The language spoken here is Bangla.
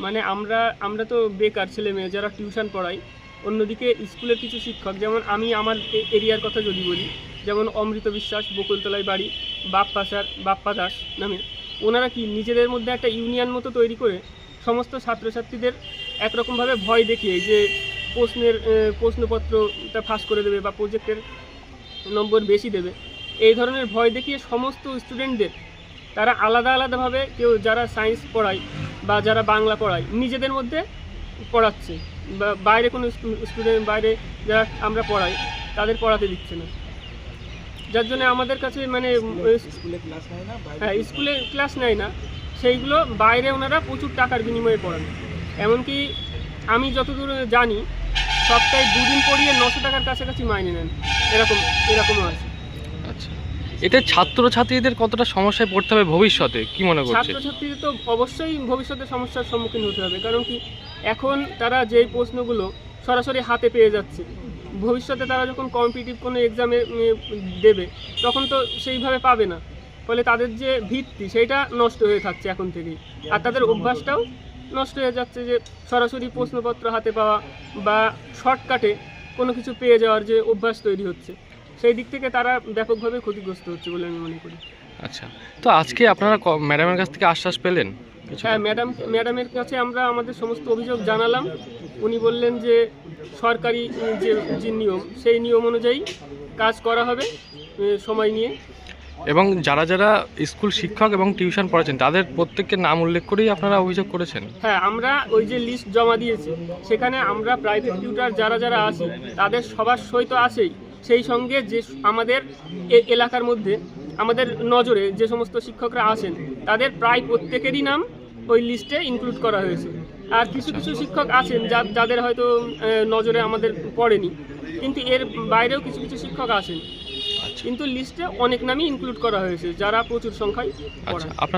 মানে আমরা আমরা তো বেকার ছেলে মেয়ে যারা টিউশন পড়াই, অন্যদিকে স্কুলের কিছু শিক্ষক, যেমন আমি আমার এরিয়ার কথা যদি বলি, যেমন অমৃত বিশ্বাস, বকুলতলায় বাড়ি, বাপ্পা দাস নামে, ওনারা কি নিজেদের মধ্যে একটা ইউনিয়ন মতো তৈরি করে সমস্ত ছাত্রছাত্রীদের একরকমভাবে ভয় দেখিয়ে যে প্রশ্নপত্রটা ফাঁস করে দেবে বা প্রজেক্টের নম্বর বেশি দেবে, এই ধরনের ভয় দেখিয়ে সমস্ত স্টুডেন্টদের তারা আলাদা আলাদাভাবে, কেউ যারা সায়েন্স পড়ায় বা যারা বাংলা পড়ায় নিজেদের মধ্যে পড়াচ্ছে, বা বাইরে কোনো স্টুডেন্ট, বাইরে যারা আমরা পড়াই তাদের পড়াতে দিচ্ছে না, যার জন্য আমাদের কাছে মানে হ্যাঁ স্কুলে ক্লাস নেয় না, সেইগুলো বাইরে ওনারা প্রচুর টাকার বিনিময়ে পড়ান। এমনকি আমি যতদূর জানি সপ্তাহে 2 দিন পড়িয়ে 900 টাকার কাছাকাছি মাইনে নেন, এরকমও আছে। আচ্ছা, এতে ছাত্রছাত্রীদের কতটা সমস্যায় পড়তে হবে ভবিষ্যতে, কি মনে করছে? ছাত্রছাত্রীদের তো অবশ্যই ভবিষ্যতে সমস্যার সম্মুখীন হতে হবে, কারণ কি এখন তারা যেই প্রশ্নগুলো সরাসরি হাতে পেয়ে যাচ্ছে, ভবিষ্যতে তারা যখন কম্পিটিটিভ কোনো এক্সামে দেবে তখন তো সেইভাবে পাবে না, ফলে তাদের যে ভিত্তি সেইটা নষ্ট হয়ে থাকছে এখন থেকেই, আর তাদের অভ্যাসটাও নষ্ট হয়ে যাচ্ছে যে সরাসরি প্রশ্নপত্র হাতে পাওয়া বা শর্টকাটে কোনো কিছু পেয়ে যাওয়ার যে অভ্যাস তৈরি হচ্ছে, সেই দিক থেকে তারা ব্যাপকভাবে ক্ষতিগ্রস্ত হচ্ছে বলে আমি মনে করি। আচ্ছা, তো আজকে আপনারা ম্যাডামের কাছ থেকে আশ্বাস পেলেন? হ্যাঁ, ম্যাডামের কাছে আমরা আমাদের সমস্ত অভিযোগ জানালাম। উনি বললেন যে সরকারি যে নিয়ম, সেই নিয়ম অনুযায়ী কাজ করা হবে সময় নিয়ে। এবং যারা যারা স্কুল শিক্ষক এবং টিউশন পড়াচ্ছেন তাদের প্রত্যেকের নাম উল্লেখ করেই আপনারা অভিযোগ করেছেন? হ্যাঁ, আমরা ওই যে লিস্ট জমা দিয়েছি, সেখানে আমরা প্রাইভেট টিউটর যারা যারা আছি তাদের সবার সই তো আছেই, সেই সঙ্গে যে আমাদের এলাকার মধ্যে আমাদের নজরে যে সমস্ত শিক্ষকরা আছেন তাদের প্রায় প্রত্যেকেরই নাম ওই লিস্টে ইনক্লুড করা হয়েছে। আর কিছু কিছু শিক্ষক আছেন যাদের হয়তো নজরে আমাদের পড়েনি, কিন্তু এর বাইরেও কিছু কিছু শিক্ষক আছেন, কিন্তু লিস্টে অনেক নামই ইনক্লুড করা হয়েছে যারা প্রচুর সংখ্যায় পড়ায়। আপনার